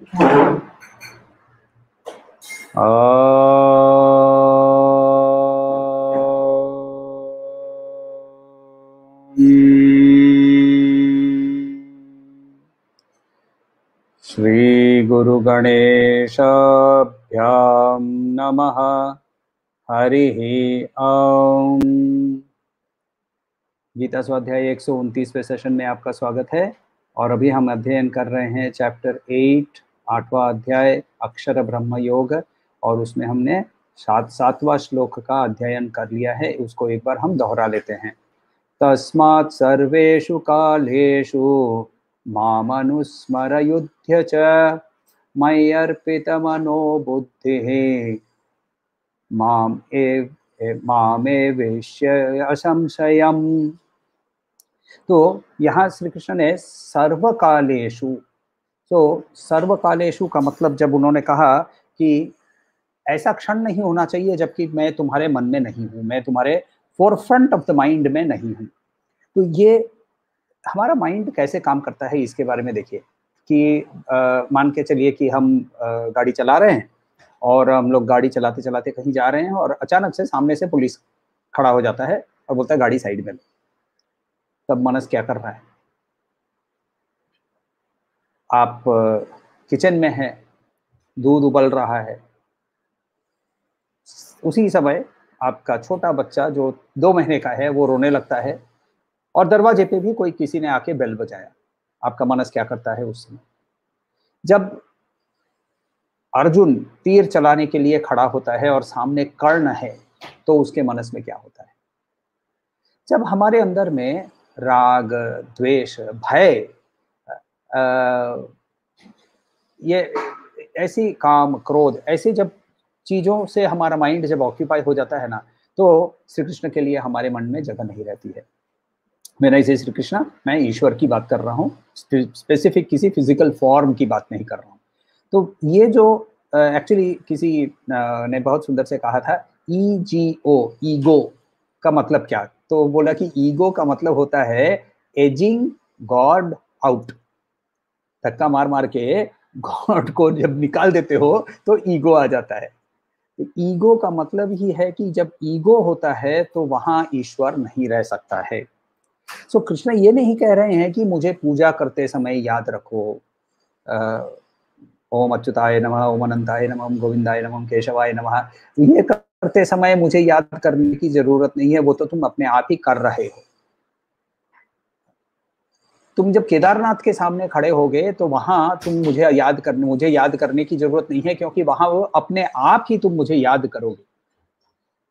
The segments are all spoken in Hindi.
श्री गुरु गणेशाभ्याम नमः। हरिः ओम। गीता स्वाध्याय 129वें सेशन में आपका स्वागत है। और अभी हम अध्ययन कर रहे हैं चैप्टर 8, 8वां अध्याय अक्षर ब्रह्म योग। और उसमें हमने 7वां श्लोक का अध्ययन कर लिया है। उसको एक बार हम दोहरा लेते हैं। तस्मात् सर्वेषु कालेषु मामनुस्मरयुध्य च मय्यर्पितमनो बुद्धिः मामेवेश्य असंशयम्। तो यहाँ श्री कृष्ण ने सर्वकालेषु, तो सर्वकालेषु का मतलब जब उन्होंने कहा कि ऐसा क्षण नहीं होना चाहिए जबकि मैं तुम्हारे मन में नहीं हूँ, मैं तुम्हारे फोरफ्रंट ऑफ द माइंड में नहीं हूँ। तो ये हमारा माइंड कैसे काम करता है इसके बारे में देखिए कि मान के चलिए कि हम गाड़ी चला रहे हैं और हम लोग गाड़ी चलाते चलाते कहीं जा रहे हैं और अचानक से सामने से पुलिस खड़ा हो जाता है और बोलता है गाड़ी साइड में लो। तब मनस क्या कर रहा है? आप किचन में हैं, दूध उबल रहा है, उसी समय आपका छोटा बच्चा जो 2 महीने का है वो रोने लगता है और दरवाजे पे भी कोई किसी ने आके बेल बजाया। आपका मनस क्या करता है उस समय? जब अर्जुन तीर चलाने के लिए खड़ा होता है और सामने कर्ण है तो उसके मनस में क्या होता है? जब हमारे अंदर में राग, द्वेष, भय, ये ऐसी काम, क्रोध, ऐसी जब चीजों से हमारा माइंड जब ऑक्यूपाई हो जाता है ना, तो श्री कृष्ण के लिए हमारे मन में जगह नहीं रहती है। मेरा इसे श्री कृष्ण, मैं ईश्वर की बात कर रहा हूँ, स्पेसिफिक किसी फिजिकल फॉर्म की बात नहीं कर रहा हूँ। तो ये जो एक्चुअली किसी ने बहुत सुंदर से कहा था, ईजीओ, ईगो का मतलब क्या? तो बोला कि ईगो का मतलब होता है एजिंग गॉड आउट। धक्का मार मार के गॉड को जब निकाल देते हो तो ईगो आ जाता है। तो ईगो का मतलब ही है कि जब ईगो होता है तो वहां ईश्वर नहीं रह सकता है। सो कृष्ण ये नहीं कह रहे हैं कि मुझे पूजा करते समय याद रखो ओम अच्युताय नमः, ओम अनंताय नमः, ओम गोविंदाय नमः, ओम केशवाय नमः। ये करते समय मुझे याद करने की जरूरत नहीं है, वो तो तुम अपने आप ही कर रहे हो। तुम जब केदारनाथ के सामने खड़े होगे तो वहां तुम मुझे याद करने की जरूरत नहीं है, क्योंकि वहां वो अपने आप ही तुम मुझे याद करोगे।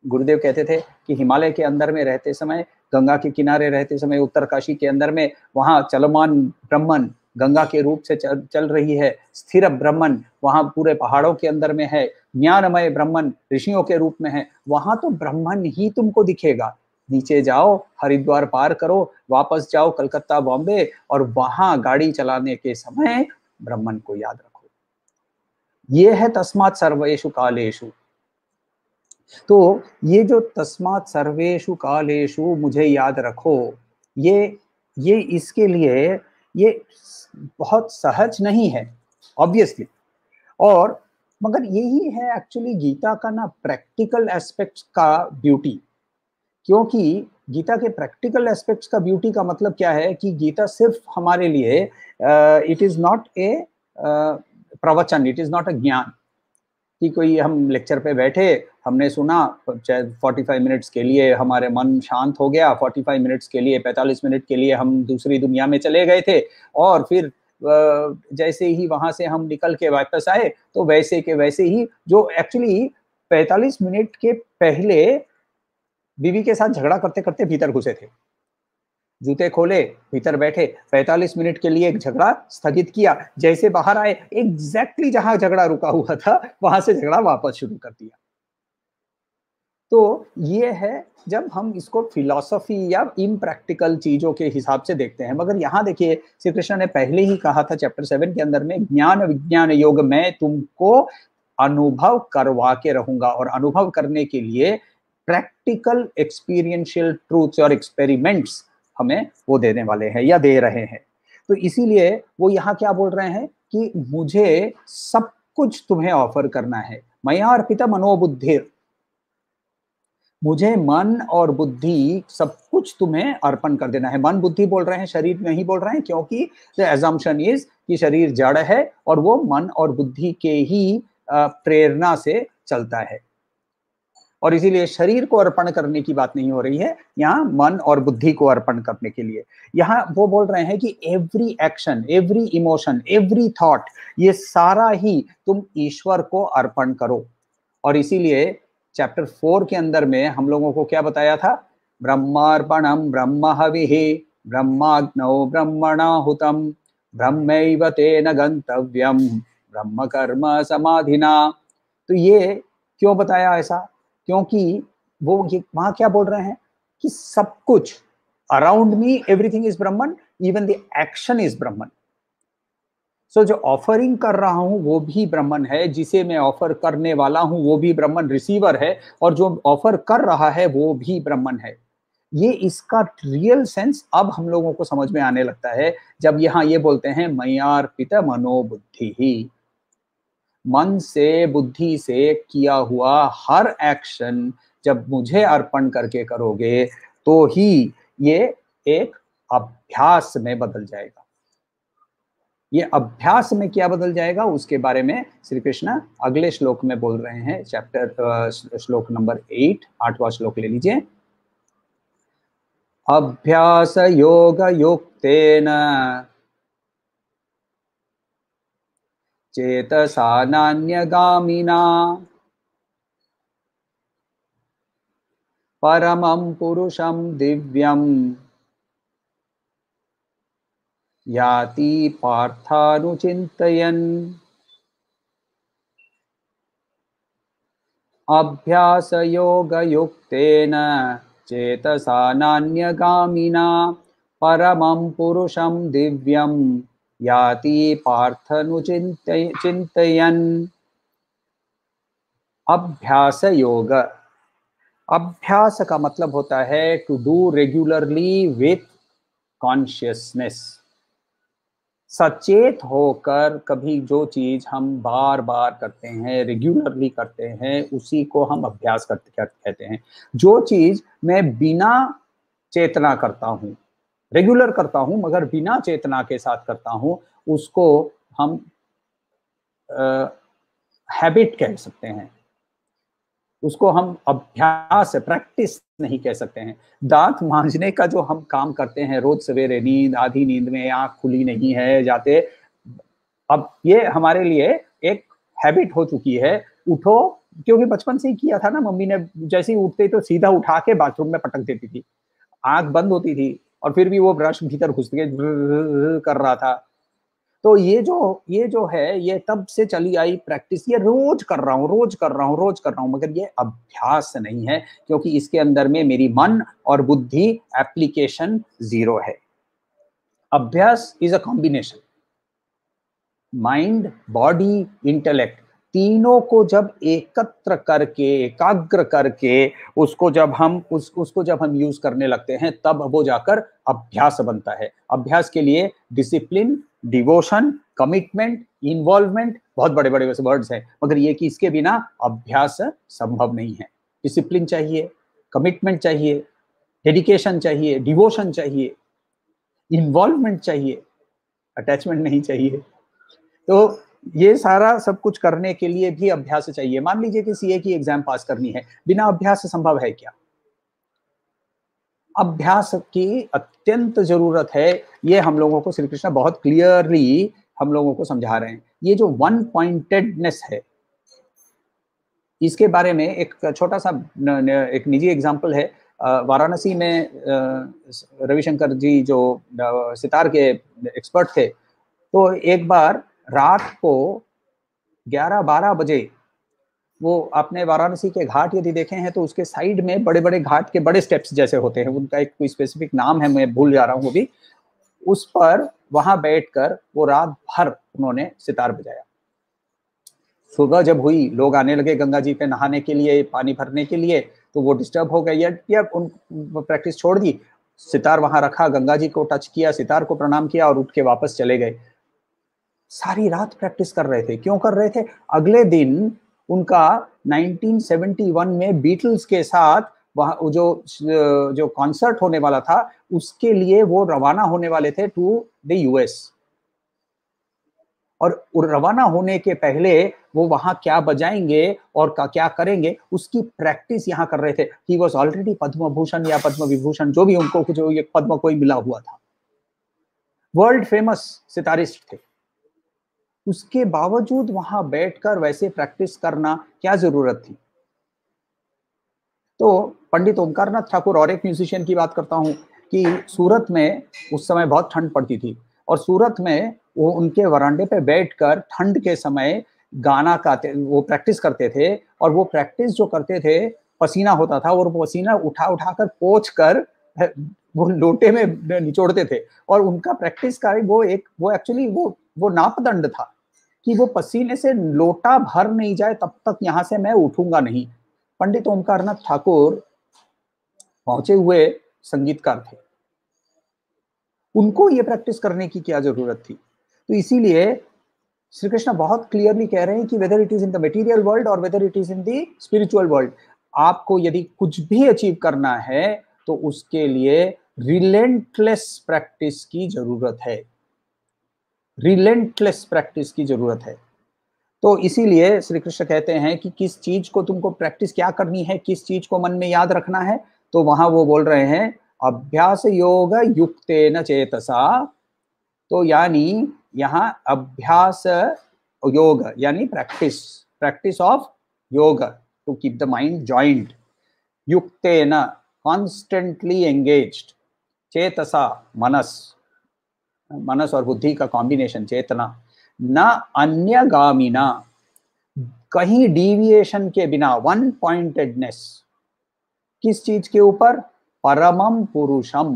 गुरुदेव कहते थे कि हिमालय के अंदर में रहते समय, गंगा के किनारे रहते समय, उत्तरकाशी के अंदर में वहां चलमान ब्रह्मन गंगा के रूप से चल रही है, स्थिर ब्रह्मन वहां पूरे पहाड़ों के अंदर में है, ज्ञानमय ब्रह्मन ऋषियों के रूप में है। वहां तो ब्रह्मन ही तुमको दिखेगा। नीचे जाओ, हरिद्वार पार करो, वापस जाओ कलकत्ता, बॉम्बे, और वहां गाड़ी चलाने के समय ब्रह्मन को याद रखो। ये है तस्मात् सर्वेषु कालेषु। तो ये जो तस्मात् सर्वेषु कालेषु मुझे याद रखो, ये इसके लिए ये बहुत सहज नहीं है ऑब्वियसली। और मगर यही है एक्चुअली गीता का ना प्रैक्टिकल एस्पेक्ट्स का ब्यूटी। क्योंकि गीता के प्रैक्टिकल एस्पेक्ट्स का ब्यूटी का मतलब क्या है कि गीता सिर्फ हमारे लिए इट इज नॉट ए प्रवचन, इट इज नॉट अ ज्ञान कि कोई हम लेक्चर पे बैठे, हमने सुना, चाहे 45 मिनट्स के लिए हमारे मन शांत हो गया, 45 मिनट्स के लिए, 45 मिनट के लिए हम दूसरी दुनिया में चले गए थे, और फिर जैसे ही वहां से हम निकल के वापस आए तो वैसे के वैसे ही, जो एक्चुअली 45 मिनट के पहले बीवी के साथ झगड़ा करते करते भीतर घुसे थे, जूते खोले, भीतर बैठे, 45 मिनट के लिए एक झगड़ा स्थगित किया, जैसे बाहर आए एग्जैक्टली जहां झगड़ा रुका हुआ था वहां से झगड़ा वापस शुरू कर दिया। तो ये है जब हम इसको फिलॉसफी या इम्प्रैक्टिकल चीजों के हिसाब से देखते हैं। मगर यहाँ देखिए, श्री कृष्ण ने पहले ही कहा था चैप्टर 7 के अंदर में, ज्ञान विज्ञान योग मैं तुमको अनुभव करवा के रहूंगा, और अनुभव करने के लिए प्रैक्टिकल एक्सपीरियंशियल ट्रूथ्स और एक्सपेरिमेंट्स हमें वो देने वाले हैं या दे रहे हैं। तो इसीलिए वो यहाँ क्या बोल रहे हैं कि मुझे सब कुछ तुम्हें ऑफर करना है। मया अर्पित मनोबुद्धिर, मुझे मन और बुद्धि सब कुछ तुम्हें अर्पण कर देना है। मन बुद्धि बोल रहे हैं, शरीर नहीं बोल रहे हैं, क्योंकि द एजम्पशन इज कि शरीर जड़ है और वो मन और बुद्धि के ही प्रेरणा से चलता है, और इसीलिए शरीर को अर्पण करने की बात नहीं हो रही है, यहाँ मन और बुद्धि को अर्पण करने के लिए। यहाँ वो बोल रहे हैं कि every action, every emotion, every thought, ये सारा ही तुम ईश्वर को अर्पण करो। और इसीलिए चैप्टर 4 के अंदर में हम लोगों को क्या बताया था? ब्रह्मार्पणम ब्रह्म हविः ब्रह्माग्नौ ब्रह्मणाहुतम ब्रह्मैव तेन गंतव्यम ब्रह्म कर्म समाधिना। तो ये क्यों बताया ऐसा? क्योंकि वो ये वहां क्या बोल रहे हैं कि सब कुछ around me, everything is Brahman, even the action is Brahman. So जो ऑफरिंग कर रहा हूं वो भी ब्रह्मन है, जिसे मैं ऑफर करने वाला हूं वो भी ब्रह्मन, रिसीवर है, और जो ऑफर कर रहा है वो भी ब्रह्मन है। ये इसका रियल सेंस अब हम लोगों को समझ में आने लगता है जब यहाँ ये बोलते हैं मयार्पित मनोबुद्धि ही। मन से, बुद्धि से किया हुआ हर एक्शन जब मुझे अर्पण करके करोगे तो ही ये एक अभ्यास में बदल जाएगा। ये अभ्यास में क्या बदल जाएगा उसके बारे में श्री कृष्ण अगले श्लोक में बोल रहे हैं। श्लोक नंबर 8, 8वां श्लोक ले लीजिए। अभ्यास योग युक्तेन चेतसा नान्यगामिना परमं पुरुषं दिव्यं याति पार्थानुचिन्तयन्। अभ्यास योग युक्तेन चेतसा नान्यगामिना परमं पुरुषं दिव्यं याति पार्थानुचिन्तयन्। अभ्यास योग, अभ्यास का मतलब होता है to do regularly with consciousness. सचेत होकर कभी जो चीज हम बार बार करते हैं, रेगुलरली करते हैं, उसी को हम अभ्यास कहते हैं। जो चीज मैं बिना चेतना करता हूँ, रेगुलर करता हूँ मगर बिना चेतना के साथ करता हूँ, उसको हम हैबिट कह सकते हैं, उसको हम अभ्यास, प्रैक्टिस नहीं कह सकते हैं। दांत मांजने का जो हम काम करते हैं रोज सवेरे, नींद, आधी नींद में आंख खुली नहीं है जाते, अब ये हमारे लिए एक हैबिट हो चुकी है। उठो, क्योंकि बचपन से ही किया था ना, मम्मी ने जैसे ही उठते तो सीधा उठा के बाथरूम में पटक देती थी, आंख बंद होती थी और फिर भी वो ब्रश भीतर घुस के कर रहा था। तो ये जो है ये तब से चली आई प्रैक्टिस, ये रोज कर रहा हूँ, रोज कर रहा हूँ, रोज कर रहा हूँ, मगर ये अभ्यास नहीं है, क्योंकि इसके अंदर में मेरी मन और बुद्धि एप्लीकेशन जीरो है। अभ्यास is a combination, mind, body, intellect, तीनों को जब एकत्र करके, एकाग्र करके उसको जब हम यूज करने लगते हैं, तब वो जाकर अभ्यास बनता है। अभ्यास के लिए डिसिप्लिन, डिवोशन, कमिटमेंट, इन्वॉल्वमेंट, बहुत बड़े बड़े वर्ड्स हैं, मगर ये कि इसके बिना अभ्यास संभव नहीं है। डिसिप्लिन चाहिए, कमिटमेंट चाहिए, डेडिकेशन चाहिए, डिवोशन चाहिए, इन्वॉल्वमेंट चाहिए, अटैचमेंट नहीं चाहिए। तो ये सारा सब कुछ करने के लिए भी अभ्यास चाहिए। मान लीजिए कि सीए की एग्जाम पास करनी है, बिना अभ्यास संभव है क्या? अभ्यास की अत्यंत जरूरत है। ये हम लोगों को श्री कृष्ण बहुत क्लियरली हम लोगों को समझा रहे हैं। ये जो वन पॉइंटेडनेस है, इसके बारे में एक छोटा सा एक निजी एग्जाम्पल है। वाराणसी में रविशंकर जी जो सितार के एक्सपर्ट थे, तो एक बार रात को 11-12 बजे वो आपने वाराणसी के घाट यदि देखे हैं तो उसके साइड में बड़े बड़े घाट के बड़े स्टेप्स जैसे होते हैं, उनका एक कोई स्पेसिफिक नाम है, मैं भूल जा रहा हूँ वो भी। उस पर वहां बैठकर वो रात भर उन्होंने सितार बजाया। सुबह जब हुई, लोग आने लगे गंगा जी पे नहाने के लिए, पानी भरने के लिए, तो वो डिस्टर्ब हो गए या उन प्रैक्टिस छोड़ दी। सितार वहां रखा, गंगा जी को टच किया, सितार को प्रणाम किया और उठ के वापस चले गए। सारी रात प्रैक्टिस कर रहे थे। क्यों कर रहे थे? अगले दिन उनका 1971 में बीटल्स के साथ वहाँ जो कॉन्सर्ट होने वाला था, उसके लिए वो रवाना होने वाले थे टू द यूएस। और रवाना होने के पहले वो वहां क्या बजाएंगे और क्या करेंगे, उसकी प्रैक्टिस यहाँ कर रहे थे। He was already Padma Bhushan या पद्म विभूषण, जो भी उनको जो ये पद्म कोई मिला हुआ था, वर्ल्ड फेमस सितारिस्ट थे। उसके बावजूद वहां बैठकर वैसे प्रैक्टिस करना क्या जरूरत थी? तो पंडित ओमकारनाथ ठाकुर, और एक म्यूजिशियन की बात करता हूँ कि सूरत में उस समय बहुत ठंड पड़ती थी, और सूरत में वो उनके वरांडे पे बैठकर ठंड के समय गाना गाते, वो प्रैक्टिस करते थे। और वो प्रैक्टिस जो करते थे, पसीना होता था और पसीना उठा उठा कर पोंछ कर वो लोटे में निचोड़ते थे। और उनका प्रैक्टिस का वो एक्चुअली वो नापदंड था कि वो पसीने से लोटा भर नहीं जाए तब तक यहाँ से मैं उठूंगा नहीं। पंडित ओमकारनाथ ठाकुर पहुंचे हुए संगीतकार थे, उनको ये प्रैक्टिस करने की क्या जरूरत थी? तो इसीलिए श्री कृष्ण बहुत क्लियरली कह रहे हैं कि whether it is in the material world और whether it is in the spiritual world, आपको यदि कुछ भी अचीव करना है तो उसके लिए रिलेंटलेस प्रैक्टिस की जरूरत है, रिलेंटलेस प्रैक्टिस की जरूरत है। तो इसीलिए श्री कृष्ण कहते हैं कि किस चीज को तुमको प्रैक्टिस क्या करनी है, किस चीज को मन में याद रखना है, तो वहां वो बोल रहे हैं अभ्यास योग युक्तेन चेतसा। तो यानी यहाँ अभ्यास योग यानी practice of yoga to keep the mind joint, युक्तेन कॉन्स्टेंटली एंगेज्ड, चेतसा मनस और बुद्धि का कॉम्बिनेशन चेतना, न अन्यगामिना, कहीं डिविएशन के बिना, वन पॉइंटेडनेस, किस चीज के ऊपर? परमम पुरुषम,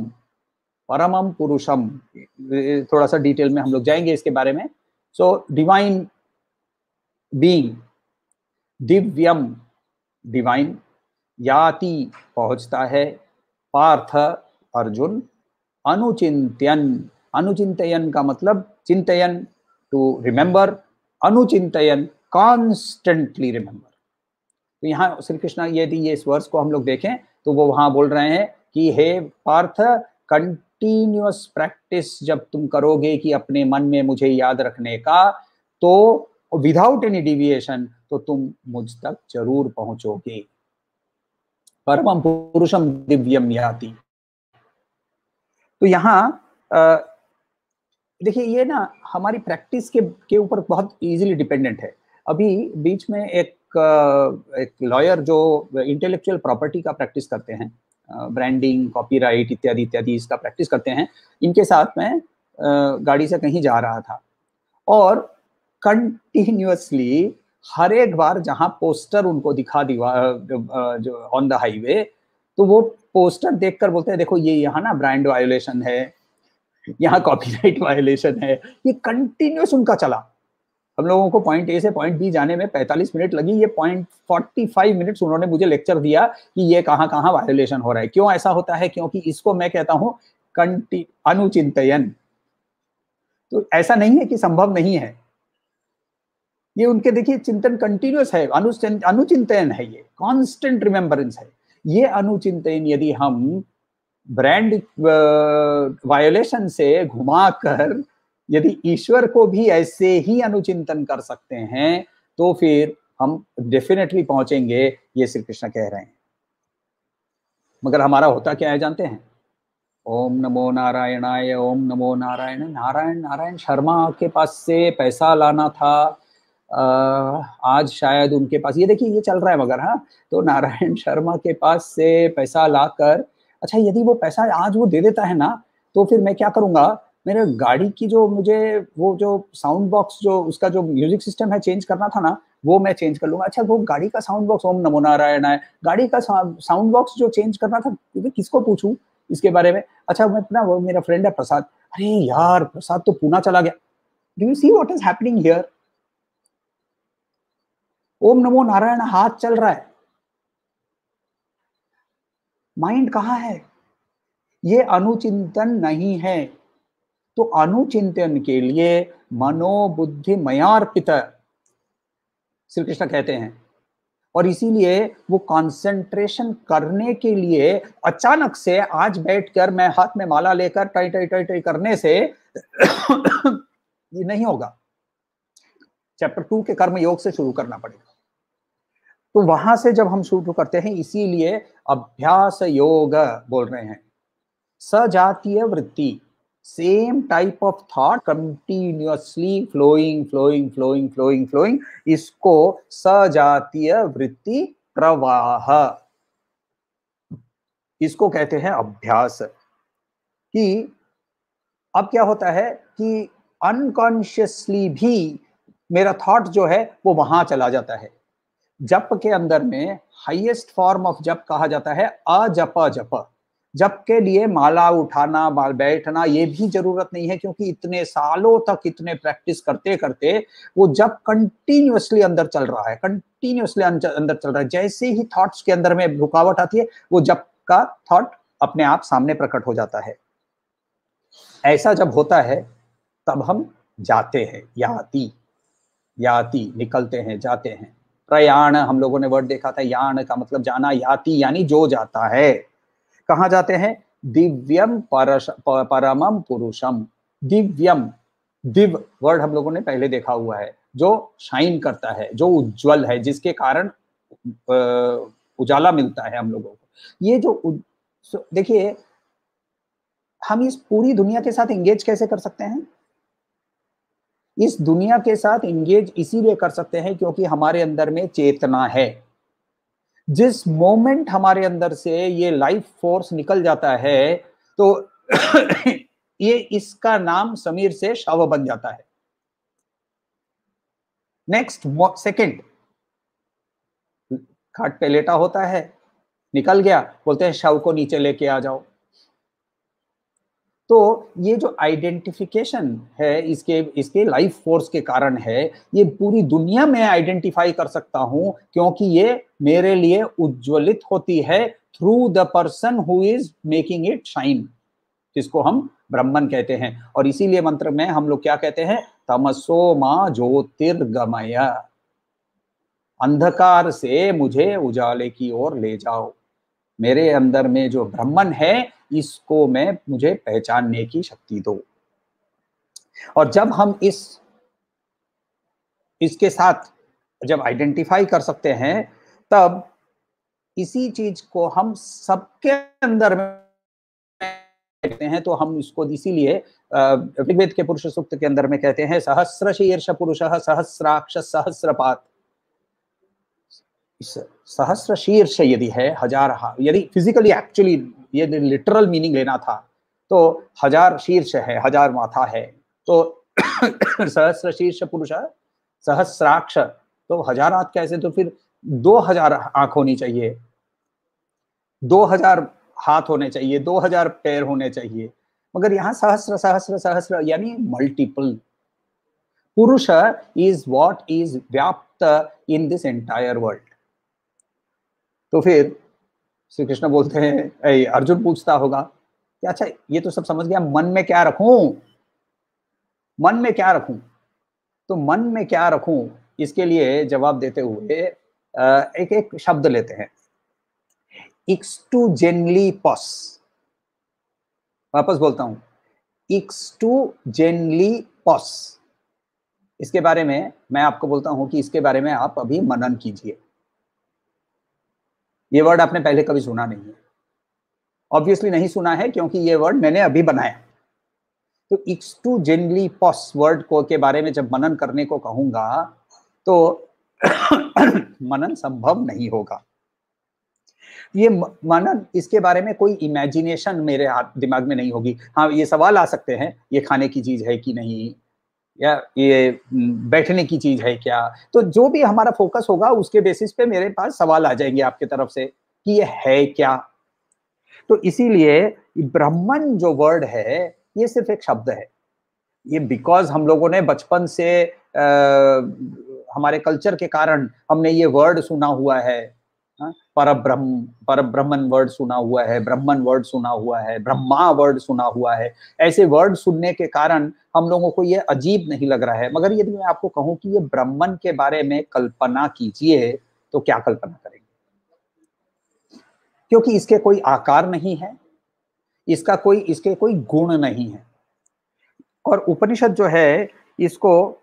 परमम पुरुषम। थोड़ा सा डिटेल में हम लोग जाएंगे इसके बारे में। सो डिवाइन बीइंग, दिव्यम डिवाइन, याति पहुंचता है, पार्थ अर्जुन, अनुचिंतयन, अनुचिंतयन का मतलब चिंतयन टू रिमेंबर, अनुचिंतयन कॉन्स्टेंटली रिमेंबर। तो यहाँ श्री कृष्ण यदि ये इस वर्ष को हम लोग देखें तो वो वहां बोल रहे हैं कि हे पार्थ, कंटिन्यूअस प्रैक्टिस जब तुम करोगे कि अपने मन में मुझे याद रखने का, तो विदाउट एनी डिविएशन, तो तुम मुझ तक जरूर पहुंचोगे। परमम पुरुषम दिव्यम याति। तो यहाँ देखिए ये ना हमारी प्रैक्टिस के ऊपर बहुत इजीली डिपेंडेंट है। अभी बीच में एक लॉयर जो इंटेलेक्चुअल प्रॉपर्टी का प्रैक्टिस करते हैं, ब्रांडिंग, कॉपीराइट इत्यादि इत्यादि इसका प्रैक्टिस करते हैं, इनके साथ में गाड़ी से कहीं जा रहा था और कंटिन्यूअसली हर एक बार जहां पोस्टर उनको दिखा जो ऑन द हाईवे, तो वो पोस्टर देखकर बोलते हैं देखो ये यहाँ ना ब्रांड वायोलेशन है, यहाँ कॉपीराइट वायोलेशन है। ये कंटिन्यूअस उनका चला। हम लोगों को पॉइंट ए से पॉइंट बी जाने में 45 मिनट लगी, ये 45 मिनट्स उन्होंने मुझे लेक्चर दिया कि ये कहाँ कहाँ वायोलेशन हो रहा है। क्यों ऐसा होता है? क्योंकि इसको मैं कहता हूं अनुचिंतयन। तो ऐसा नहीं है कि संभव नहीं है, ये उनके देखिए चिंतन कंटिन्यूअस है, अनुचिंतयन है, ये कांस्टेंट रिमेम्बरेंस है। ये अनुचिंतयन यदि हम ब्रांड वायोलेशन से घुमाकर यदि ईश्वर को भी ऐसे ही अनुचिंतन कर सकते हैं, तो फिर हम डेफिनेटली पहुंचेंगे, ये श्री कृष्ण कह रहे हैं। मगर हमारा होता क्या है जानते हैं? ओम नमो नारायणाय, ओम नमो नारायण। नारायण नारायण शर्मा के पास से पैसा लाना था, आज शायद उनके पास, ये देखिए ये चल रहा है मगर, हाँ, तो नारायण शर्मा के पास से पैसा लाकर, अच्छा यदि वो पैसा आज वो दे देता है ना, तो फिर मैं क्या करूंगा? मेरे गाड़ी की जो मुझे वो जो साउंड बॉक्स जो उसका जो म्यूजिक सिस्टम है चेंज करना था ना, वो मैं चेंज कर लूंगा। अच्छा वो गाड़ी का साउंड बॉक्स, ओम नमो नारायण है, गाड़ी का साउंड बॉक्स जो चेंज करना था, किसको पूछूं इसके बारे में? अच्छा मैं अपना, वो मेरा फ्रेंड है प्रसाद, अरे यार प्रसाद तो पूना चला गया। Do you see what is happening here? ओम नमो नारायण हाथ चल रहा है, माइंड कहाँ है? ये अनुचिंतन नहीं है, तो अनुचिंतन के लिए मनोबुद्धि मयार्पित श्री कृष्ण कहते हैं। और इसीलिए वो कंसंट्रेशन करने के लिए अचानक से आज बैठकर मैं हाथ में माला लेकर टाई टाई टाई टाई करने से ये नहीं होगा। चैप्टर 2 के कर्म योग से शुरू करना पड़ेगा। तो वहां से जब हम शुरू करते हैं, इसीलिए अभ्यास योग बोल रहे हैं। सजातीय वृत्ति, same type of thought continuously flowing, इसको सजातीय वृत्ति प्रवाह, इसको कहते हैं अभ्यास। कि अब क्या होता है कि अनकॉन्शियसली भी मेरा थॉट जो है वो वहां चला जाता है। जप के अंदर में हाईएस्ट फॉर्म ऑफ जप कहा जाता है अजप जप। जप के लिए माला उठाना, बैठना ये भी जरूरत नहीं है, क्योंकि इतने सालों तक इतने प्रैक्टिस करते करते वो जप कंटिन्यूअसली अंदर चल रहा है, कंटिन्यूअसली अंदर चल रहा है। जैसे ही थॉट्स के अंदर में रुकावट आती है, वो जप का थॉट अपने आप सामने प्रकट हो जाता है। ऐसा जब होता है तब हम जाते हैं, याति निकलते हैं, जाते हैं। प्रयाण हम लोगों ने वर्ड देखा था, यान का मतलब जाना, याति यानी जो जाता है। कहाँ जाते हैं? दिव्यम परमम पुरुषम। दिव्यम, दिव्य वर्ड हम लोगों ने पहले देखा हुआ है, जो शाइन करता है, जो उज्जवल है, जिसके कारण उजाला मिलता है हम लोगों को। ये जो देखिए, हम इस पूरी दुनिया के साथ एंगेज कैसे कर सकते हैं? इस दुनिया के साथ एंगेज इसीलिए कर सकते हैं क्योंकि हमारे अंदर में चेतना है। जिस मोमेंट हमारे अंदर से ये लाइफ फोर्स निकल जाता है, तो ये इसका नाम समीर से शव बन जाता है। नेक्स्ट सेकंड खाट पे लेटा होता है, निकल गया, बोलते हैं शव को नीचे लेके आ जाओ। तो ये जो आइडेंटिफिकेशन है इसके लाइफ फोर्स के कारण है। ये पूरी दुनिया में आइडेंटिफाई कर सकता हूं क्योंकि ये मेरे लिए उज्ज्वलित होती है through the person who is making it shine, जिसको हम ब्रह्मन कहते हैं। और इसीलिए मंत्र में हम लोग क्या कहते हैं? तमसो मा ज्योतिर्गमय, अंधकार से मुझे उजाले की ओर ले जाओ। मेरे अंदर में जो ब्रह्मन है, इसको मुझे पहचानने की शक्ति दो। और जब हम इसके साथ जब आइडेंटिफाई कर सकते हैं, तब इसी चीज को हम सबके अंदर में कहते हैं। तो हम इसको इसीलिए ऋग्वेद के पुरुष सूक्त के अंदर में कहते हैं सहस्र शीर्ष पुरुषः सहस्राक्ष सहस्रपात। सहस्र शीर्ष यदि है, हजार, यदि फिजिकली एक्चुअली ये लिटरल मीनिंग लेना था तो हजार शीर्ष है, हजार माथा है। तो सहस्र शीर्ष पुरुष सहस्राक्ष, तो हजार हाथ कैसे? तो फिर 2000 आंख होनी चाहिए, 2000 हाथ होने चाहिए, 2000 पैर होने चाहिए। मगर यहाँ सहस्र सहस्र सहस्र यानी मल्टीपल। पुरुष इज व्हाट इज व्याप्त इन दिस एंटायर वर्ल्ड। तो फिर श्री कृष्ण बोलते हैं, अर्जुन पूछता होगा कि अच्छा ये तो सब समझ गया, मन में क्या रखूं? मन में क्या रखूं? तो मन में क्या रखूं, इसके लिए जवाब देते हुए एक एक शब्द लेते हैं। एक्सटूजेनली पॉस, वापस बोलता हूं, एक्सटूजेनली पॉस। इसके बारे में मैं आपको बोलता हूं कि इसके बारे में आप अभी मनन कीजिए। ये वर्ड आपने पहले कभी सुना नहीं है, ऑब्वियसली नहीं सुना है क्योंकि ये वर्ड मैंने अभी बनाया। तो एक्सटूजेनली पॉस वर्ड को के बारे में जब मनन करने को कहूंगा तो मनन संभव नहीं होगा। ये मनन, इसके बारे में कोई इमेजिनेशन मेरे दिमाग में नहीं होगी। हाँ, ये सवाल आ सकते हैं, ये खाने की चीज है कि नहीं, या ये बैठने की चीज है क्या? तो जो भी हमारा फोकस होगा उसके बेसिस पे मेरे पास सवाल आ जाएंगे आपके तरफ से कि ये है क्या। तो इसीलिए ब्राह्मण जो वर्ड है ये सिर्फ एक शब्द है। ये बिकॉज हम लोगों ने बचपन से हमारे कल्चर के कारण हमने ये वर्ड सुना हुआ है, परब्रह्मन वर्ड सुना हुआ है, ब्रह्मन वर्ड सुना हुआ है, ब्रह्मा वर्ड सुना हुआ है। ऐसे वर्ड सुनने के कारण हम लोगों को ये अजीब नहीं लग रहा है। मगर यदि मैं आपको कहूं कि ये ब्रह्मन के बारे में कल्पना कीजिए, तो क्या कल्पना करेंगे? क्योंकि इसके कोई आकार नहीं है, इसके कोई गुण नहीं है। और उपनिषद जो है, इसको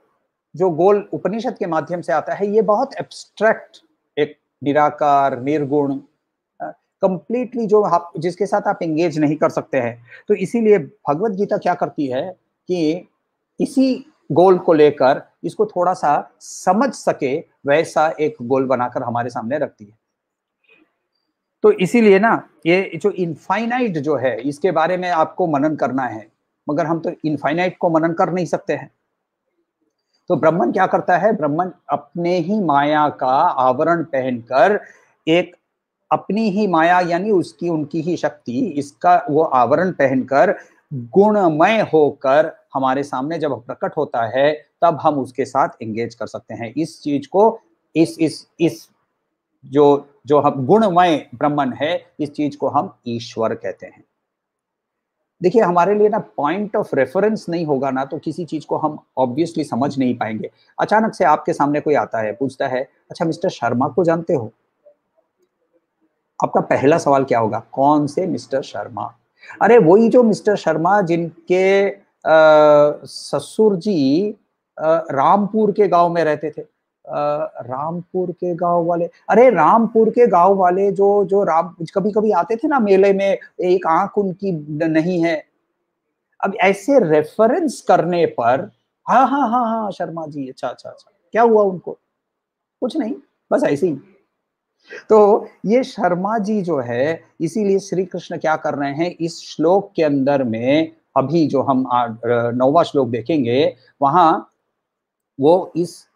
जो गोल उपनिषद के माध्यम से आता है, ये बहुत एब्स्ट्रैक्ट, एक निराकार, निर्गुण, कंप्लीटली जो आप जिसके साथ आप एंगेज नहीं कर सकते हैं। तो इसीलिए भगवत गीता क्या करती है कि इसी गोल को लेकर इसको थोड़ा सा समझ सके वैसा एक गोल बनाकर हमारे सामने रखती है। तो इसीलिए ना, ये जो इनफाइनाइट जो है, इसके बारे में आपको मनन करना है, मगर हम तो इनफाइनाइट को मनन कर नहीं सकते हैं। तो ब्रह्मन क्या करता है? ब्रह्मन अपने ही माया का आवरण पहनकर, एक अपनी ही माया यानी उनकी ही शक्ति, इसका वो आवरण पहनकर गुणमय होकर हमारे सामने जब प्रकट होता है, तब हम उसके साथ एंगेज कर सकते हैं। इस चीज को, इस जो हम गुणमय ब्रह्मन है, इस चीज को हम ईश्वर कहते हैं। देखिए, हमारे लिए ना पॉइंट ऑफ रेफरेंस नहीं होगा ना, तो किसी चीज को हम ऑब्वियसली समझ नहीं पाएंगे। अचानक से आपके सामने कोई आता है, पूछता है, अच्छा मिस्टर शर्मा को जानते हो? आपका पहला सवाल क्या होगा? कौन से मिस्टर शर्मा? अरे वही जो मिस्टर शर्मा जिनके ससुर जी रामपुर के गांव में रहते थे। रामपुर के गांव वाले, अरे रामपुर के गांव वाले जो राम कभी कभी आते थे ना मेले में, एक आंख उनकी नहीं है। अब ऐसे रेफरेंस करने पर, हाँ हाँ हाँ हाँ शर्मा जी, अच्छा अच्छा अच्छा, क्या हुआ उनको? कुछ नहीं, बस ऐसे ही। तो ये शर्मा जी जो है, इसीलिए श्री कृष्ण क्या कर रहे हैं इस श्लोक के अंदर में, अभी जो हम 9वां श्लोक देखेंगे, वहां वो इस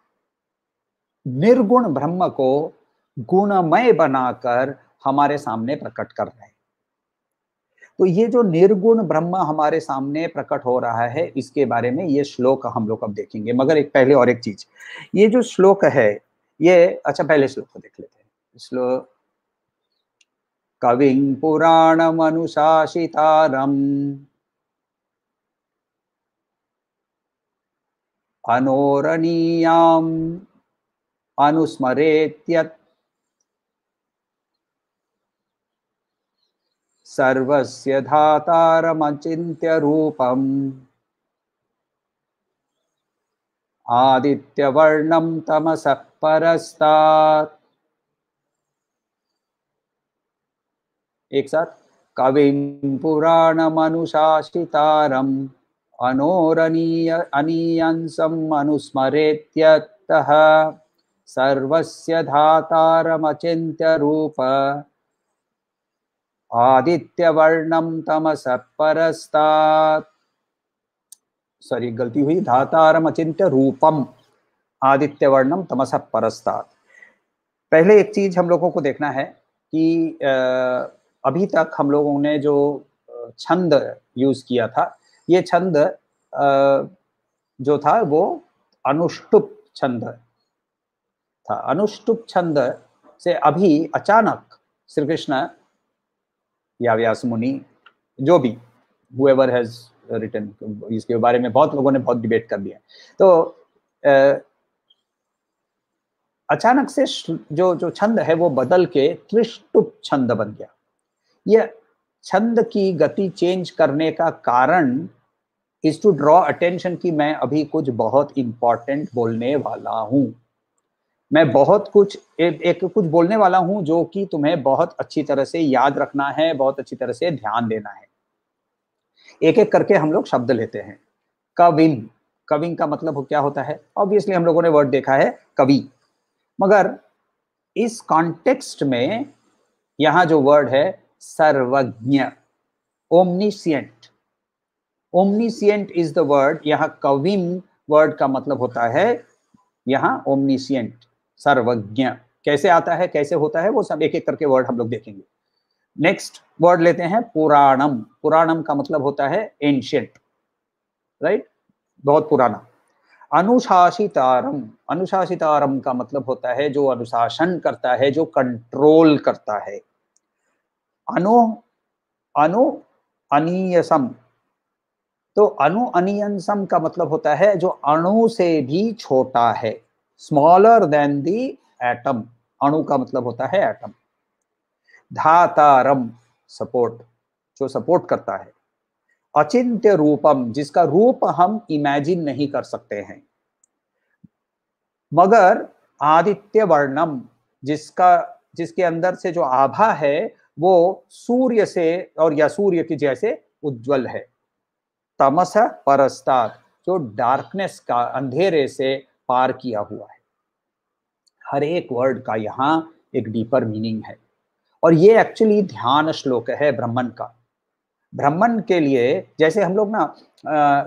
निर्गुण ब्रह्म को गुणमय बनाकर हमारे सामने प्रकट कर रहे हैं। तो ये जो निर्गुण ब्रह्म हमारे सामने प्रकट हो रहा है, इसके बारे में ये श्लोक हम लोग अब देखेंगे। मगर एक पहले और एक चीज, ये जो श्लोक है ये, अच्छा पहले श्लोक को देख लेते हैं। श्लोक, कविं पुराणमनुशासितारम् अनोरणीयाम् अनुस्मरेत्यत् सर्वस्य धातारमचिन्त्य रूपम् आदित्यवर्णं तमसः परस्तात्। एक साथ, कविं पुराणमनुशासितारम् अनीयंसम् अनुस्मरेत्यतः सर्वस्य धातारमचिन्त्य रूप आदित्यवर्णं तमसः परस्तात्। सॉरी, गलती हुई, धातारम अचिंत्य रूपम आदित्यवर्णम तमसः परस्तात्। पहले एक चीज हम लोगों को देखना है कि अभी तक हम लोगों ने जो छंद यूज किया था, ये छंद जो था वो अनुष्टुप छंद था। अनुष्टुप छंद से अभी अचानक श्री कृष्ण या व्यास मुनि, जो भी whoever has written, इसके बारे में बहुत लोगों ने बहुत डिबेट कर दिया। तो अचानक से जो छंद है वो बदल के त्रिष्टुप छंद बन गया। ये छंद की गति चेंज करने का कारण इज टू ड्रॉ अटेंशन कि मैं अभी कुछ बहुत इंपॉर्टेंट बोलने वाला हूं। मैं बहुत कुछ कुछ बोलने वाला हूं जो कि तुम्हें बहुत अच्छी तरह से याद रखना है, बहुत अच्छी तरह से ध्यान देना है। एक एक करके हम लोग शब्द लेते हैं। कविं, कविं का मतलब क्या होता है? ऑब्वियसली हम लोगों ने वर्ड देखा है कवि, मगर इस कॉन्टेक्स्ट में यहां जो वर्ड है सर्वज्ञ, ओमनिशिएंट। ओमनिशिएंट इज द वर्ड। यहां कविं वर्ड का मतलब होता है यहां ओमनिशिएंट, सर्वज्ञ। कैसे आता है, कैसे होता है, वो सब एक एक करके वर्ड हम लोग देखेंगे। नेक्स्ट वर्ड लेते हैं पुराणम। पुराणम का मतलब होता है एंशिएंट, राइट, बहुत पुराना। अनुशासितारम, अनुशासितारम का मतलब होता है जो अनुशासन करता है, जो कंट्रोल करता है। अनु अनु अनीयसम, तो अणु अनियंसम का मतलब होता है जो अणु से भी छोटा है, स्मॉलर देन दी एटम। अणु का मतलब होता है एटम। धातारम, सपोर्ट, जो सपोर्ट करता है। अचिंत्य रूपम, जिसका रूप हम इमेजिन नहीं कर सकते हैं। मगर आदित्य वर्णम, जिसके अंदर से जो आभा है वो सूर्य से और या सूर्य की जैसे उज्जवल है। तमस परस्तात्, जो डार्कनेस का, अंधेरे से पार किया हुआ है। हर एक वर्ड का यहाँ एक डीपर मीनिंग है और ये एक्चुअली ध्यान श्लोक है ब्राह्मण का। ब्राह्मण के लिए जैसे हम लोग ना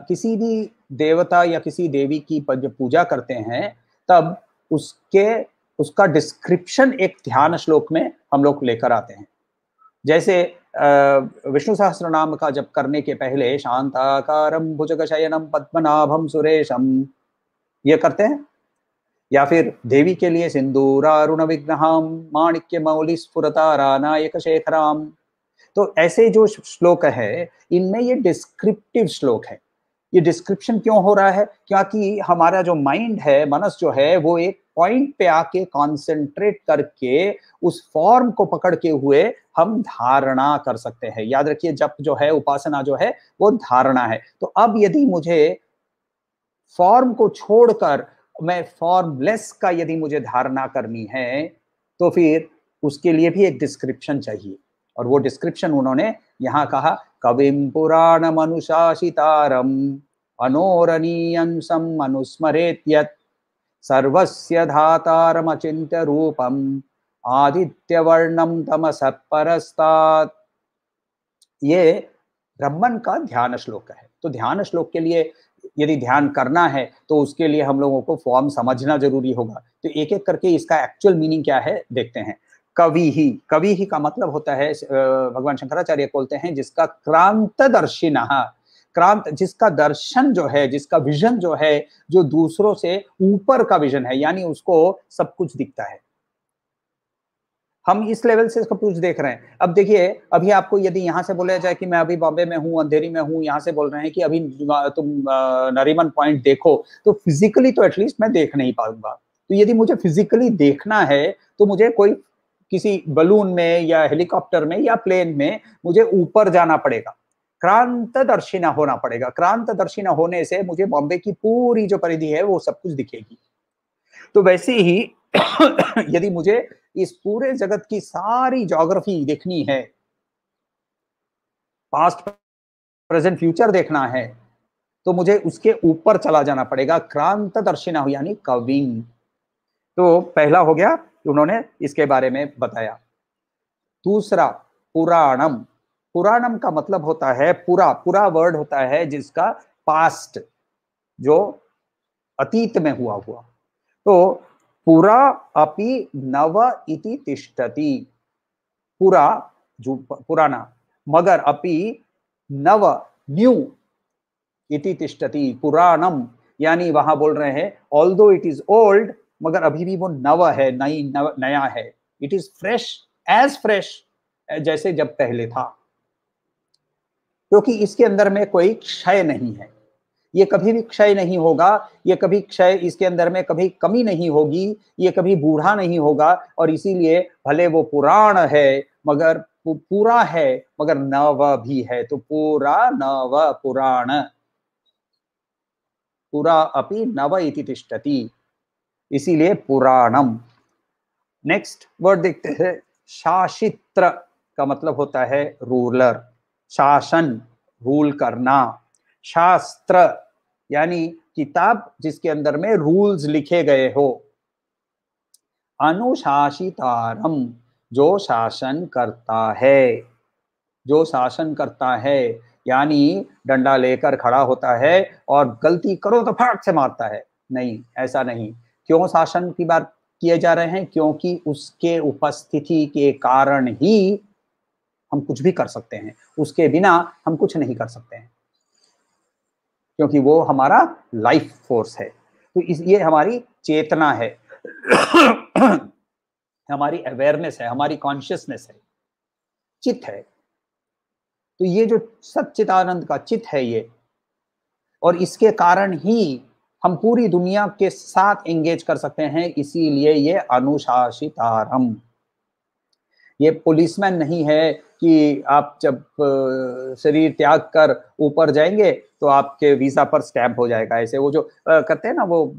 किसी भी देवता या किसी देवी की जब पूजा करते हैं तब उसका डिस्क्रिप्शन एक ध्यान श्लोक में हम लोग लेकर आते हैं। जैसे विष्णु सहस्त्र नाम का जप करने के पहले शांताकारं भुजगशयनं पद्मनाभं सुरेशम ये करते हैं, या फिर देवी के लिए सिंदूरारुण विग्रहम माणिक्य मौलि स्फुरतारा नायक शेखराम। तो ऐसे जो श्लोक है इनमें ये डिस्क्रिप्टिव श्लोक है। ये डिस्क्रिप्शन क्यों हो रहा है? क्योंकि हमारा जो माइंड है, मनस जो है, वो एक पॉइंट पे आके कॉन्सेंट्रेट करके उस फॉर्म को पकड़ के हुए हम धारणा कर सकते हैं। याद रखिए जप जो है, उपासना जो है, वो धारणा है। तो अब यदि मुझे फॉर्म को छोड़कर मैं फॉर्मलेस का यदि मुझे धारणा करनी है तो फिर उसके लिए भी एक डिस्क्रिप्शन चाहिए और वो डिस्क्रिप्शन उन्होंने यहाँ कहा, कविम पुराणम अनुशासितारम अनोरणीयंसम अनुस्मरेत यत् सर्वस्य धातारम अचिन्त्य रूपम आदित्यवर्णम तमसः परस्तात्। ये ब्राह्मण का ध्यान श्लोक है। तो ध्यान श्लोक के लिए यदि ध्यान करना है तो उसके लिए हम लोगों को फॉर्म समझना जरूरी होगा। तो एक एक करके इसका एक्चुअल मीनिंग क्या है देखते हैं। कवि ही का मतलब होता है, भगवान शंकराचार्य बोलते हैं, जिसका क्रांतदर्शिनः, क्रांत, जिसका दर्शन जो है, जिसका विजन जो है, जो दूसरों से ऊपर का विजन है, यानी उसको सब कुछ दिखता है। हम इस लेवल से सब कुछ देख रहे हैं। अब देखिए, अभी आपको यदि यहाँ से बोला जाए कि मैं अभी बॉम्बे में हूँ, अंधेरी में हूँ, यहाँ से बोल रहे हैं कि अभी तुम नरीमन पॉइंट देखो, तो फिजिकली तो एटलीस्ट मैं देख नहीं पाऊंगा। तो यदि मुझे फिजिकली देखना है तो मुझे कोई किसी बलून में या हेलीकॉप्टर में या प्लेन में मुझे ऊपर जाना पड़ेगा, क्रांतदर्शिना होना पड़ेगा। क्रांतदर्शिना होने से मुझे बॉम्बे की पूरी जो परिधि है वो सब कुछ दिखेगी। तो वैसे ही यदि मुझे इस पूरे जगत की सारी ज्योग्राफी देखनी है, पास्ट प्रेजेंट फ्यूचर देखना है, तो मुझे उसके ऊपर चला जाना पड़ेगा, क्रांतदर्शिना यानी कविंग। तो पहला हो गया, उन्होंने इसके बारे में बताया। दूसरा पुराणम, पुराणम का मतलब होता है पूरा, पूरा वर्ड होता है जिसका पास्ट, जो अतीत में हुआ। तो पुरा अपि नव इति तिष्ठति, पुरा जो पुराना, मगर अपि नव न्यू इति तिष्ठति, पुराणम यानी वहां बोल रहे हैं ऑल्दो इट इज ओल्ड, मगर अभी भी वो नव है, नया है। It is fresh, as fresh जैसे जब पहले था, क्योंकि इसके अंदर में कोई क्षय नहीं है। ये कभी भी क्षय नहीं होगा, ये कभी क्षय, इसके अंदर में कभी कमी नहीं होगी, ये कभी बूढ़ा नहीं होगा। और इसीलिए भले वो पुराण है मगर पूरा है, मगर नव भी है। तो पूरा नव पुराण, पुरा अपि नव इति तिष्ठति, इसीलिए पुराणम। नेक्स्ट वर्ड देखते हैं, शासित्र का मतलब होता है रूलर, शासन, रूल करना। शास्त्र यानी किताब जिसके अंदर में रूल्स लिखे गए हो। अनुशासितारम, जो शासन करता है, जो शासन करता है, यानी डंडा लेकर खड़ा होता है और गलती करो तो फट से मारता है। नहीं, ऐसा नहीं। क्यों शासन की बात किए जा रहे हैं? क्योंकि उसके उपस्थिति के कारण ही हम कुछ भी कर सकते हैं, उसके बिना हम कुछ नहीं कर सकते हैं, क्योंकि वो हमारा लाइफ फोर्स है। तो ये हमारी चेतना है, हमारी अवेयरनेस है, हमारी कॉन्शियसनेस है, चित है। तो ये जो सच्चिदानंद का चित है ये, और इसके कारण ही हम पूरी दुनिया के साथ एंगेज कर सकते हैं, इसीलिए ये अनुशासितारम। ये पुलिसमैन नहीं है कि आप जब शरीर त्याग कर ऊपर जाएंगे तो आपके वीजा पर स्टैंप हो जाएगा। ऐसे वो जो करते हैं ना, वो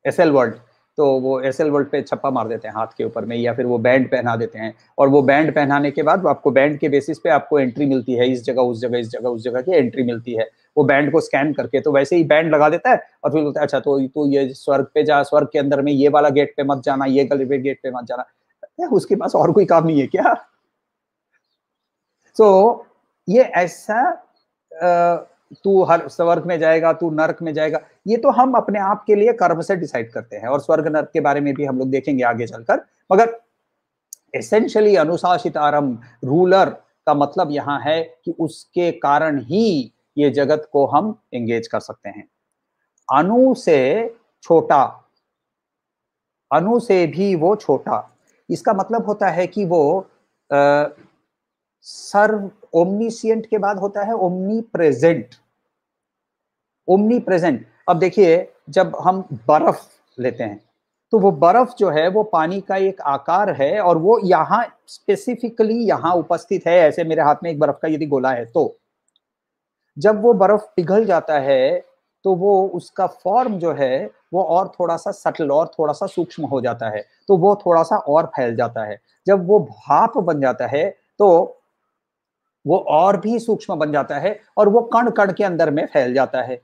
एसएल वर्ल्ड, तो वो एसएल वर्ल्ड पे छप्पा मार देते हैं हाथ के ऊपर में, या फिर वो बैंड पहना देते हैं, और वो बैंड पहनाने के बाद आपको बैंड के बेसिस पे आपको एंट्री मिलती है, इस जगह उस जगह, इस जगह उस जगह की एंट्री मिलती है, वो बैंड को स्कैन करके। तो वैसे ही बैंड लगा देता है और फिर बोलता है अच्छा तो ये स्वर्ग पे जा, स्वर्ग के अंदर में ये वाला गेट पे मत जाना, ये गली पे गेट पे मत जाना। उसके पास और कोई काम नहीं है क्या? तो ये ऐसा तू हर स्वर्ग में जाएगा, तू नरक में जाएगा, ये तो हम अपने आप के लिए कर्म से डिसाइड करते हैं, और स्वर्ग नरक के बारे में भी हम लोग देखेंगे आगे चलकर। मगर एसेंशियली अनुशासितारम, रूलर का मतलब यहाँ है कि उसके कारण ही ये जगत को हम एंगेज कर सकते हैं। अणु से छोटा, अणु से भी वो छोटा, इसका मतलब होता है कि वो सर्व, ओमनीसिएंट के बाद होता है ओमनी प्रेजेंट। ओमनी प्रेजेंट, अब देखिए जब हम बर्फ लेते हैं तो वो बर्फ जो है वो पानी का एक आकार है, और वो यहाँ स्पेसिफिकली यहाँ उपस्थित है। ऐसे मेरे हाथ में एक बर्फ का यदि गोला है, तो जब वो बर्फ पिघल जाता है तो वो उसका फॉर्म जो है वो और थोड़ा सा सटल और थोड़ा सा सूक्ष्म हो जाता है, तो वो थोड़ा सा और फैल जाता है। जब वो भाप बन जाता है तो वो और भी सूक्ष्म बन जाता है, और वो कण कण के अंदर में फैल जाता है।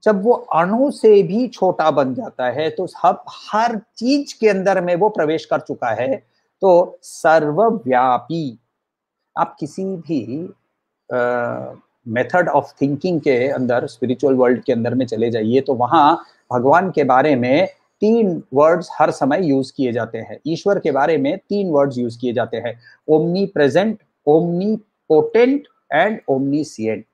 जब वो अणु से भी छोटा बन जाता है तो हर चीज के अंदर में वो प्रवेश कर चुका है, तो सर्वव्यापी। आप किसी भी मेथड ऑफ थिंकिंग के अंदर, स्पिरिचुअल वर्ल्ड के अंदर में चले जाइए, तो वहां भगवान के बारे में 3 वर्ड्स हर समय यूज किए जाते हैं। ईश्वर के बारे में 3 वर्ड्स यूज किए जाते हैं, omnipresent, omnipotent and omniscient.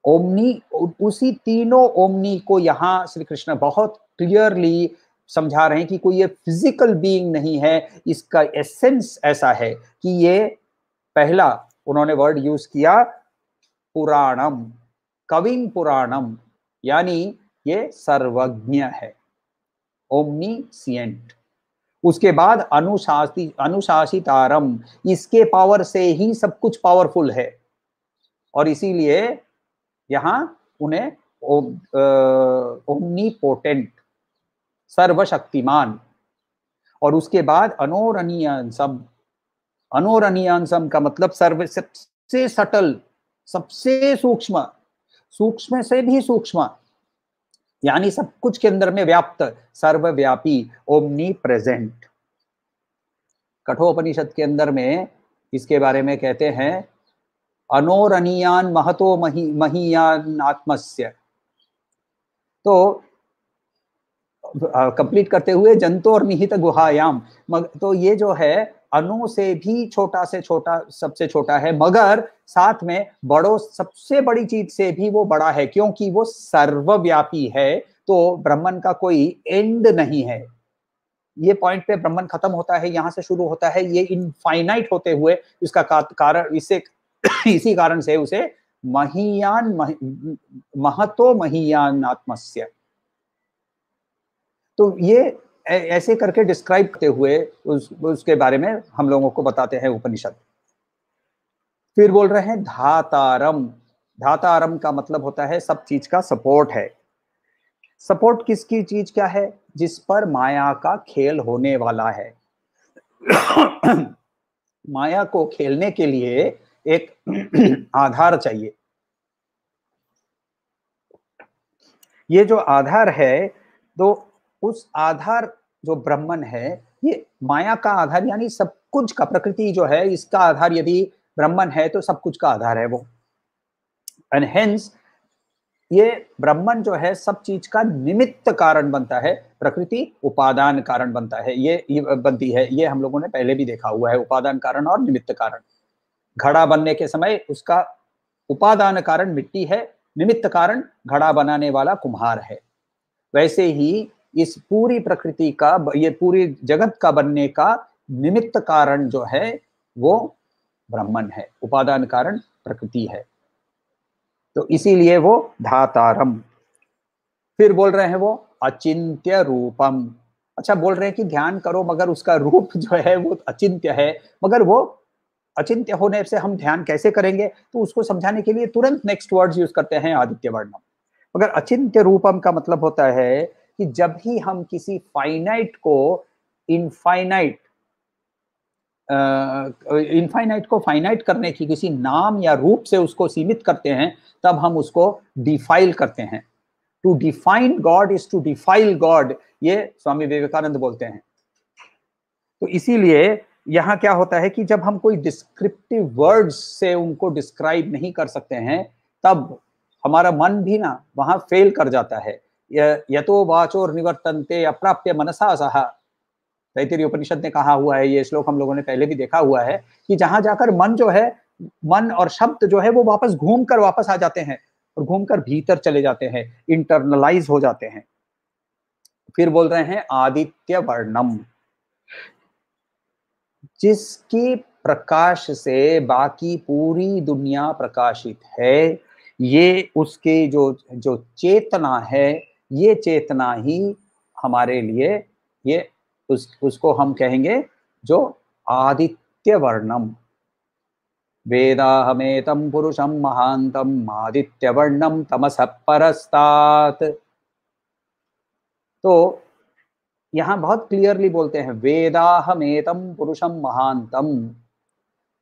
Omni, उसी तीनों ओमनी को यहाँ श्री कृष्ण बहुत क्लियरली समझा रहे हैं कि कोई ये फिजिकल बीइंग नहीं है, इसका एसेंस ऐसा है कि ये, पहला उन्होंने वर्ड यूज किया पुराणम, कविम पुराणम, यानी ये सर्वज्ञ है, ओमनीसिएंट। उसके बाद अनुशासितारम, इसके पावर से ही सब कुछ पावरफुल है, और इसीलिए यहां उन्हें ओमनीपोटेंट, सर्वशक्तिमान। और उसके बाद अनोरणीयांसम, अनोरणीयांसम का मतलब सर्व, सबसे सटल, सबसे सूक्ष्म, सूक्ष्म से भी सूक्ष्म, यानी सब कुछ के अंदर में व्याप्त, सर्वव्यापी, ओमनी प्रेजेंट। कठोपनिषद के अंदर में इसके बारे में कहते हैं अनोरणीयान महतो महीयान आत्मस्य। तो कंप्लीट करते हुए जंतो और निहित गुहायाम, तो ये जो है अणु से भी छोटा से छोटा, सबसे छोटा है, मगर साथ में बड़ों, सबसे बड़ी चीज से भी वो बड़ा है, क्योंकि वो सर्वव्यापी है। तो ब्रह्मन का कोई एंड नहीं है, ये पॉइंट पे ब्रह्मन खत्म होता है, यहां से शुरू होता है, ये इनफाइनाइट होते हुए इसका कारण, इससे इसी कारण से उसे महीयान, महतो महीयान आत्मस्य। तो ये ऐसे करके डिस्क्राइब करते हुए उसके बारे में हम लोगों को बताते हैं उपनिषद। फिर बोल रहे हैं धातारम। धातारम का मतलब होता है सब चीज का सपोर्ट है। सपोर्ट किसकी चीज क्या है? जिस पर माया का खेल होने वाला है। माया को खेलने के लिए एक आधार चाहिए। ये जो आधार है, तो उस आधार जो ब्रह्मन है, ये माया का आधार, यानी सब कुछ का, प्रकृति जो है इसका आधार यदि ब्रह्मन है तो सब कुछ का आधार है वो। एंड हेंस ये ब्रह्मन जो है सब चीज का निमित्त कारण बनता है, प्रकृति उपादान कारण बनता है, ये बनती है। ये हम लोगों ने पहले भी देखा हुआ है, उपादान कारण और निमित्त कारण। घड़ा बनने के समय उसका उपादान कारण मिट्टी है, निमित्त कारण घड़ा बनाने वाला कुम्हार है। वैसे ही इस पूरी प्रकृति का, ये पूरी जगत का बनने का निमित्त कारण जो है वो ब्रह्मन है, उपादान कारण प्रकृति है। तो इसीलिए वो धातारम। फिर बोल रहे हैं वो अचिंत्य रूपम। अच्छा, बोल रहे हैं कि ध्यान करो मगर उसका रूप जो है वो अचिंत्य है। मगर वो अचिंत्य होने से हम ध्यान कैसे करेंगे, तो उसको समझाने के लिए तुरंत नेक्स्ट वर्ड्स यूज करते हैं आदित्य वर्णम। मगर अचिंत्य रूपम का मतलब होता है कि जब ही हम किसी फाइनाइट को इनफाइनाइट इनफाइनाइट को फाइनाइट करने की किसी नाम या रूप से उसको सीमित करते हैं, तब हम उसको डिफाइल करते हैं। To define God is to defile God, ये स्वामी विवेकानंद बोलते हैं। तो इसीलिए यहां क्या होता है कि जब हम कोई डिस्क्रिप्टिव वर्ड्स से उनको डिस्क्राइब नहीं कर सकते हैं, तब हमारा मन भी ना वहां फेल कर जाता है। यतो वाचोर निवर्तन्ते अप्राप्य मनसा सहा, तैत्तिरीय उपनिषद ने कहा हुआ है, ये श्लोक हम लोगों ने पहले भी देखा हुआ है कि जहां जाकर मन जो है, मन और शब्द जो है वो वापस घूमकर वापस आ जाते हैं और घूमकर भीतर चले जाते हैं, इंटरनलाइज हो जाते हैं। फिर बोल रहे हैं आदित्य वर्णम, जिसकी प्रकाश से बाकी पूरी दुनिया प्रकाशित है। ये उसके जो जो चेतना है, ये चेतना ही हमारे लिए, ये उसको हम कहेंगे जो आदित्य वर्णम। वेदाहमेतं पुरुषं महान्तम् आदित्य वर्णम तमसः परस्तात्। तो यहां बहुत क्लियरली बोलते हैं वेदाहमेतं पुरुषं महान्तम।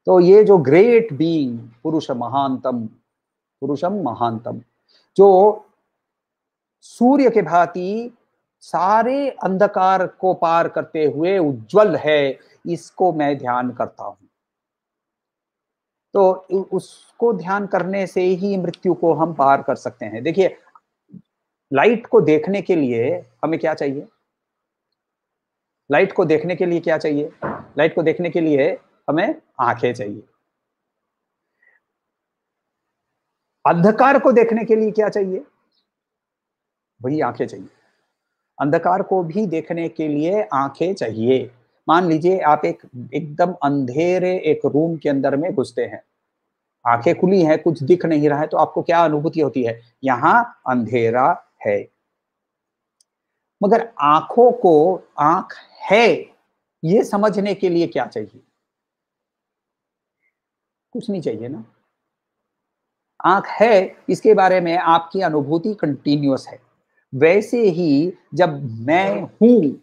तो ये जो ग्रेट बीइंग पुरुष महान्तम, पुरुषम महान्तम, जो सूर्य के भांति सारे अंधकार को पार करते हुए उज्जवल है, इसको मैं ध्यान करता हूं। तो उसको ध्यान करने से ही मृत्यु को हम पार कर सकते हैं। देखिए, लाइट को देखने के लिए हमें क्या चाहिए? लाइट को देखने के लिए क्या चाहिए? लाइट को देखने के लिए हमें आंखें चाहिए। अंधकार को देखने के लिए क्या चाहिए? वही आंखें चाहिए। अंधकार को भी देखने के लिए आंखें चाहिए। मान लीजिए आप एकदम अंधेरे एक रूम के अंदर में घुसते हैं, आंखें खुली हैं, कुछ दिख नहीं रहा है, तो आपको क्या अनुभूति होती है? यहां अंधेरा है। मगर आंखों को आंख है ये समझने के लिए क्या चाहिए? कुछ नहीं चाहिए ना। आंख है, इसके बारे में आपकी अनुभूति कंटिन्यूअस है। वैसे ही जब मैं हूं,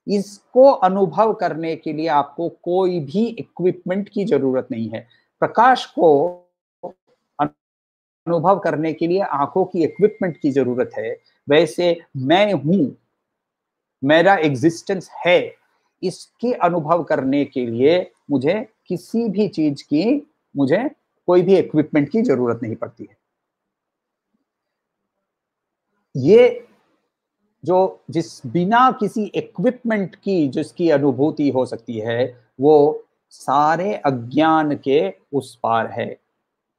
इसको अनुभव करने के लिए आपको कोई भी इक्विपमेंट की जरूरत नहीं है। प्रकाश को अनुभव करने के लिए आंखों की इक्विपमेंट की जरूरत है। वैसे मैं हूं, मेरा एग्जिस्टेंस है, इसके अनुभव करने के लिए मुझे किसी भी चीज की, मुझे कोई भी इक्विपमेंट की जरूरत नहीं पड़ती है। ये जो जिस बिना किसी इक्विपमेंट की जिसकी अनुभूति हो सकती है, वो सारे अज्ञान के उस पार है,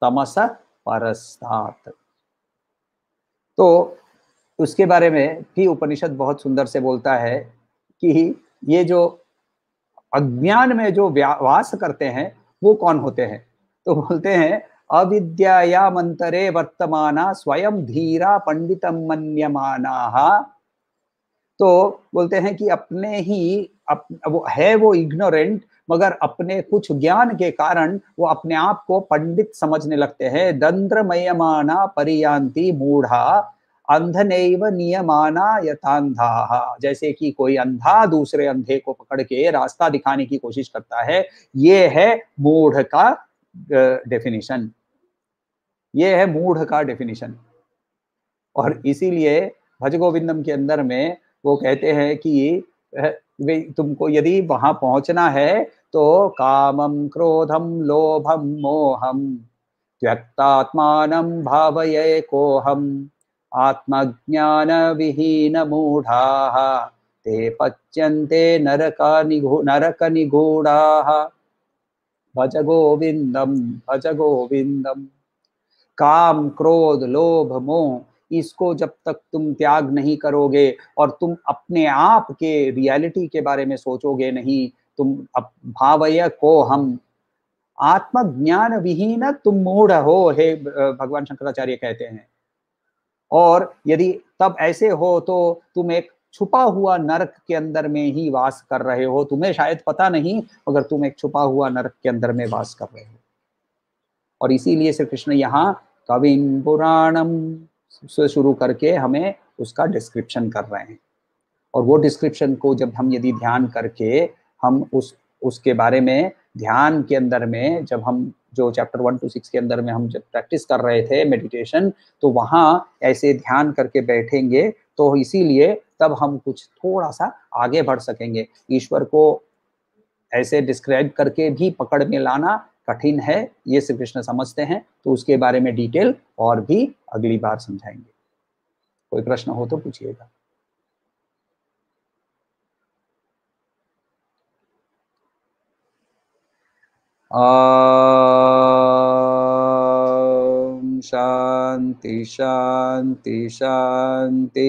तमस परस्तात्। तो उसके बारे में भी उपनिषद बहुत सुंदर से बोलता है कि ये जो अज्ञान में जो वास करते हैं वो कौन होते हैं? तो बोलते हैं अविद्याया मंतरे वर्तमाना स्वयं धीरा पंडितम मन्यमानाः। तो बोलते हैं कि अपने ही वो है, वो इग्नोरेंट, मगर अपने कुछ ज्ञान के कारण वो अपने आप को पंडित समझने लगते हैं। दंद्रमयमाना परियांति मूढ़ा अंधनैव नियमाना यथांधाः। जैसे कि कोई अंधा दूसरे अंधे को पकड़ के रास्ता दिखाने की कोशिश करता है, ये है मूढ़ का डेफिनेशन। ये है मूढ़ का डेफिनेशन। और इसीलिए भज गोविंदम के अंदर में वो कहते हैं कि तुमको यदि वहां पहुंचना है तो कामम क्रोधम लोभम मोहम त्यक्तात्मानं भावये कोहम आत्मज्ञान विहीन मूढ़ाः ते पच्यन्ते नरक निगूढ़ाः। भज गोविंदम भज गोविंदम। काम, क्रोध, लोभ, मोह, इसको जब तक तुम त्याग नहीं करोगे और तुम अपने आप के रियलिटी के बारे में सोचोगे नहीं, तुम भावय को हम, आत्मज्ञान विहीन तुम मूढ़ हो, हे भगवान शंकराचार्य कहते हैं। और यदि तब ऐसे हो तो तुम एक छुपा हुआ नरक के अंदर में ही वास कर रहे हो, तुम्हें शायद पता नहीं, मगर तुम एक छुपा हुआ नरक के अंदर में वास कर रहे हो। और इसीलिए श्री कृष्ण यहाँ कविम पुराणम से शुरू करके हमें उसका डिस्क्रिप्शन कर रहे हैं। और वो डिस्क्रिप्शन को जब हम यदि ध्यान करके हम उसके बारे में ध्यान के अंदर में, जब हम जो चैप्टर 1 to 6 के अंदर में हम जब प्रैक्टिस कर रहे थे मेडिटेशन, तो वहाँ ऐसे ध्यान करके बैठेंगे, तो इसीलिए तब हम कुछ थोड़ा सा आगे बढ़ सकेंगे। ईश्वर को ऐसे डिस्क्राइब करके भी पकड़ में लाना कठिन है, ये श्री कृष्ण समझते हैं, तो उसके बारे में डिटेल और भी अगली बार समझाएंगे। कोई प्रश्न हो तो पूछिएगा। शांति शांति शांति।